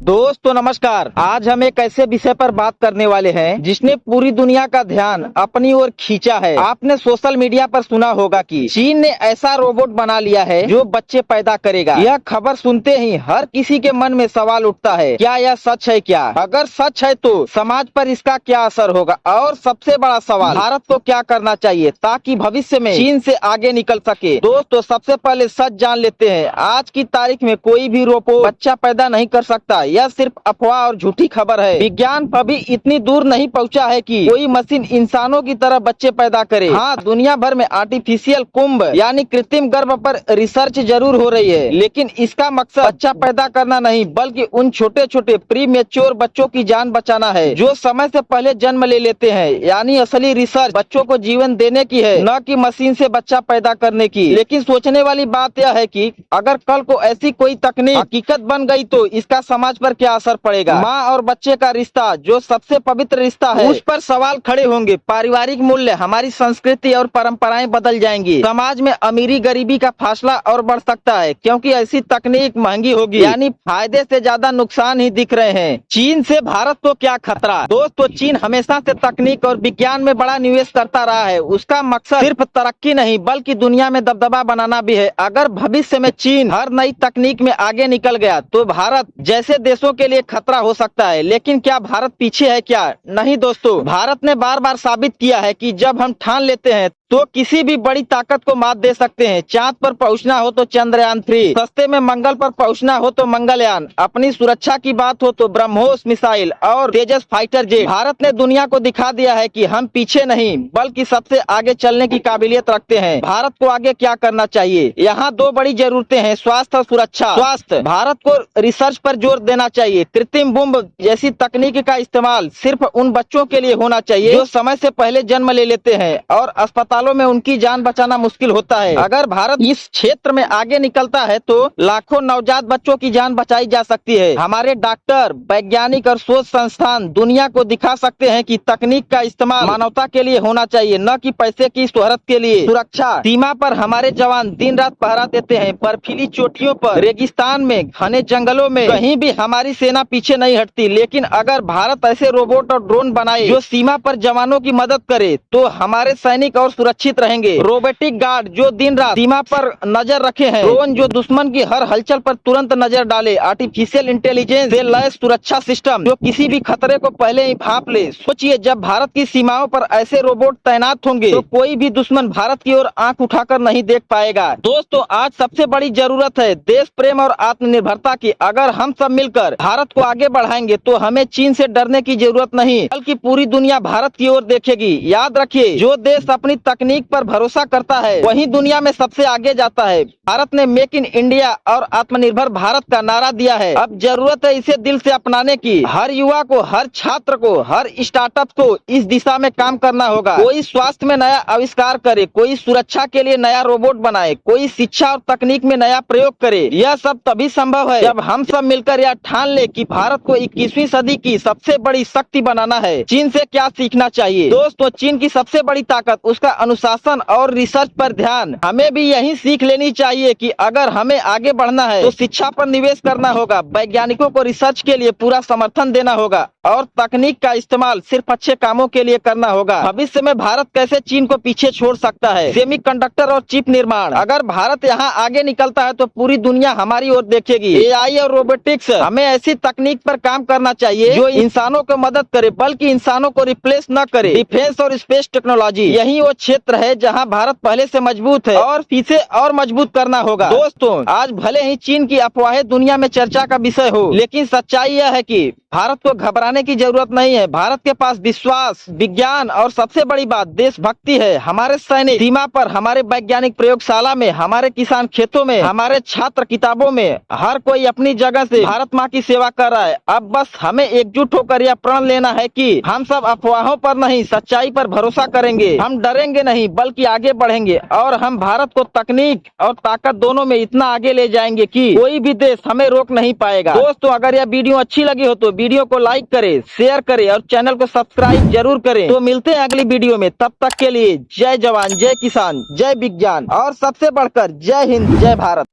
दोस्तों नमस्कार। आज हम एक ऐसे विषय पर बात करने वाले हैं जिसने पूरी दुनिया का ध्यान अपनी ओर खींचा है। आपने सोशल मीडिया पर सुना होगा कि चीन ने ऐसा रोबोट बना लिया है जो बच्चे पैदा करेगा। यह खबर सुनते ही हर किसी के मन में सवाल उठता है, क्या यह सच है? क्या अगर सच है तो समाज पर इसका क्या असर होगा? और सबसे बड़ा सवाल, भारत को क्या करना चाहिए ताकि भविष्य में चीन से आगे निकल सके? दोस्तों सबसे पहले सच जान लेते हैं। आज की तारीख में कोई भी रोबोट बच्चा पैदा नहीं कर सकता। यह सिर्फ अफवाह और झूठी खबर है। विज्ञान अभी इतनी दूर नहीं पहुंचा है कि कोई मशीन इंसानों की तरह बच्चे पैदा करे। हाँ, दुनिया भर में आर्टिफिशियल कुंभ यानी कृत्रिम गर्भ पर रिसर्च जरूर हो रही है, लेकिन इसका मकसद बच्चा पैदा करना नहीं बल्कि उन छोटे छोटे प्री मेच्योर बच्चों की जान बचाना है जो समय से पहले जन्म ले लेते हैं। यानी असली रिसर्च बच्चों को जीवन देने की है, न कि मशीन से बच्चा पैदा करने की। लेकिन सोचने वाली बात यह है कि अगर कल को ऐसी कोई तकनीक हकीकत बन गई तो इसका समाज पर क्या असर पड़ेगा? माँ और बच्चे का रिश्ता जो सबसे पवित्र रिश्ता है, उस पर सवाल खड़े होंगे। पारिवारिक मूल्य, हमारी संस्कृति और परंपराएं बदल जाएंगी। समाज में अमीरी गरीबी का फासला और बढ़ सकता है क्योंकि ऐसी तकनीक महंगी होगी। यानी फायदे से ज्यादा नुकसान ही दिख रहे हैं। चीन से भारत को क्या खतरा? दोस्तों चीन हमेशा से तकनीक और विज्ञान में बड़ा निवेश करता रहा है। उसका मकसद सिर्फ तरक्की नहीं बल्कि दुनिया में दबदबा बनाना भी है। अगर भविष्य में चीन हर नई तकनीक में आगे निकल गया तो भारत जैसे देशों के लिए खतरा हो सकता है। लेकिन क्या भारत पीछे है? क्या नहीं दोस्तों, भारत ने बार बार साबित किया है कि जब हम ठान लेते हैं तो किसी भी बड़ी ताकत को मात दे सकते हैं। चांद पर पहुंचना हो तो चंद्रयान 3, सस्ते में मंगल पर पहुंचना हो तो मंगलयान, अपनी सुरक्षा की बात हो तो ब्रह्मोस मिसाइल और तेजस फाइटर जेट। भारत ने दुनिया को दिखा दिया है कि हम पीछे नहीं बल्कि सबसे आगे चलने की काबिलियत रखते हैं। भारत को आगे क्या करना चाहिए? यहाँ दो बड़ी जरूरतें हैं, स्वास्थ्य और सुरक्षा। स्वास्थ्य, भारत को रिसर्च पर जोर देना चाहिए। कृत्रिम बूम जैसी तकनीक का इस्तेमाल सिर्फ उन बच्चों के लिए होना चाहिए जो समय से पहले जन्म ले लेते हैं और अस्पताल में उनकी जान बचाना मुश्किल होता है। अगर भारत इस क्षेत्र में आगे निकलता है तो लाखों नवजात बच्चों की जान बचाई जा सकती है। हमारे डॉक्टर, वैज्ञानिक और शोध संस्थान दुनिया को दिखा सकते हैं कि तकनीक का इस्तेमाल मानवता के लिए होना चाहिए, न कि पैसे की शोहरत के लिए। सुरक्षा, सीमा पर हमारे जवान दिन रात पहरा देते हैं। बर्फीली चोटियों पर, रेगिस्तान में, घने जंगलों में, कहीं भी हमारी सेना पीछे नहीं हटती। लेकिन अगर भारत ऐसे रोबोट और ड्रोन बनाए जो सीमा पर जवानों की मदद करे तो हमारे सैनिक और सुरक्षित रहेंगे। रोबोटिक गार्ड जो दिन रात सीमा पर नजर रखे हैं, ड्रोन जो दुश्मन की हर हलचल पर तुरंत नजर डाले, आर्टिफिशियल इंटेलिजेंस से लैस सुरक्षा सिस्टम जो किसी भी खतरे को पहले ही भांप ले। सोचिए जब भारत की सीमाओं पर ऐसे रोबोट तैनात होंगे तो कोई भी दुश्मन भारत की ओर आंख उठाकर नहीं देख पाएगा। दोस्तों आज सबसे बड़ी जरूरत है देश प्रेम और आत्मनिर्भरता की। अगर हम सब मिलकर भारत को आगे बढ़ाएंगे तो हमें चीन से डरने की जरूरत नहीं बल्कि पूरी दुनिया भारत की ओर देखेगी। याद रखिए, जो देश अपनी तकनीक पर भरोसा करता है वही दुनिया में सबसे आगे जाता है। भारत ने मेक इन इंडिया और आत्मनिर्भर भारत का नारा दिया है। अब जरूरत है इसे दिल से अपनाने की। हर युवा को, हर छात्र को, हर स्टार्टअप को इस दिशा में काम करना होगा। कोई स्वास्थ्य में नया आविष्कार करे, कोई सुरक्षा के लिए नया रोबोट बनाए, कोई शिक्षा और तकनीक में नया प्रयोग करे। यह सब तभी संभव है जब हम सब मिलकर यह ठान ले कि भारत को 21वीं सदी की सबसे बड़ी शक्ति बनाना है। चीन से क्या सीखना चाहिए? दोस्तों चीन की सबसे बड़ी ताकत उसका अनुशासन और रिसर्च पर ध्यान। हमें भी यही सीख लेनी चाहिए कि अगर हमें आगे बढ़ना है तो शिक्षा पर निवेश करना होगा, वैज्ञानिकों को रिसर्च के लिए पूरा समर्थन देना होगा और तकनीक का इस्तेमाल सिर्फ अच्छे कामों के लिए करना होगा। भविष्य में भारत कैसे चीन को पीछे छोड़ सकता है? सेमीकंडक्टर और चिप निर्माण, अगर भारत यहाँ आगे निकलता है तो पूरी दुनिया हमारी ओर देखेगी। एआई और रोबोटिक्स, हमें ऐसी तकनीक पर काम करना चाहिए जो इंसानों को मदद करे बल्कि इंसानों को रिप्लेस न करे। डिफेंस और स्पेस टेक्नोलॉजी, यही वो क्षेत्र है जहां भारत पहले से मजबूत है और इसे और मजबूत करना होगा। दोस्तों आज भले ही चीन की अफवाहें दुनिया में चर्चा का विषय हो, लेकिन सच्चाई यह है कि भारत को घबराने की जरूरत नहीं है। भारत के पास विश्वास, विज्ञान और सबसे बड़ी बात देशभक्ति है। हमारे सैनिक सीमा पर, हमारे वैज्ञानिक प्रयोगशाला में, हमारे किसान खेतों में, हमारे छात्र किताबों में, हर कोई अपनी जगह से भारत माँ की सेवा कर रहा है। अब बस हमें एकजुट होकर यह प्रण लेना है कि हम सब अफवाहों पर नहीं सच्चाई पर भरोसा करेंगे। हम डरेंगे नहीं बल्कि आगे बढ़ेंगे और हम भारत को तकनीक और ताकत दोनों में इतना आगे ले जाएंगे कि कोई भी देश हमें रोक नहीं पाएगा। दोस्तों अगर यह वीडियो अच्छी लगी हो तो वीडियो को लाइक करें, शेयर करें और चैनल को सब्सक्राइब जरूर करें। तो मिलते हैं अगली वीडियो में, तब तक के लिए जय जवान, जय किसान, जय विज्ञान और सबसे बढ़कर जय हिंद, जय भारत।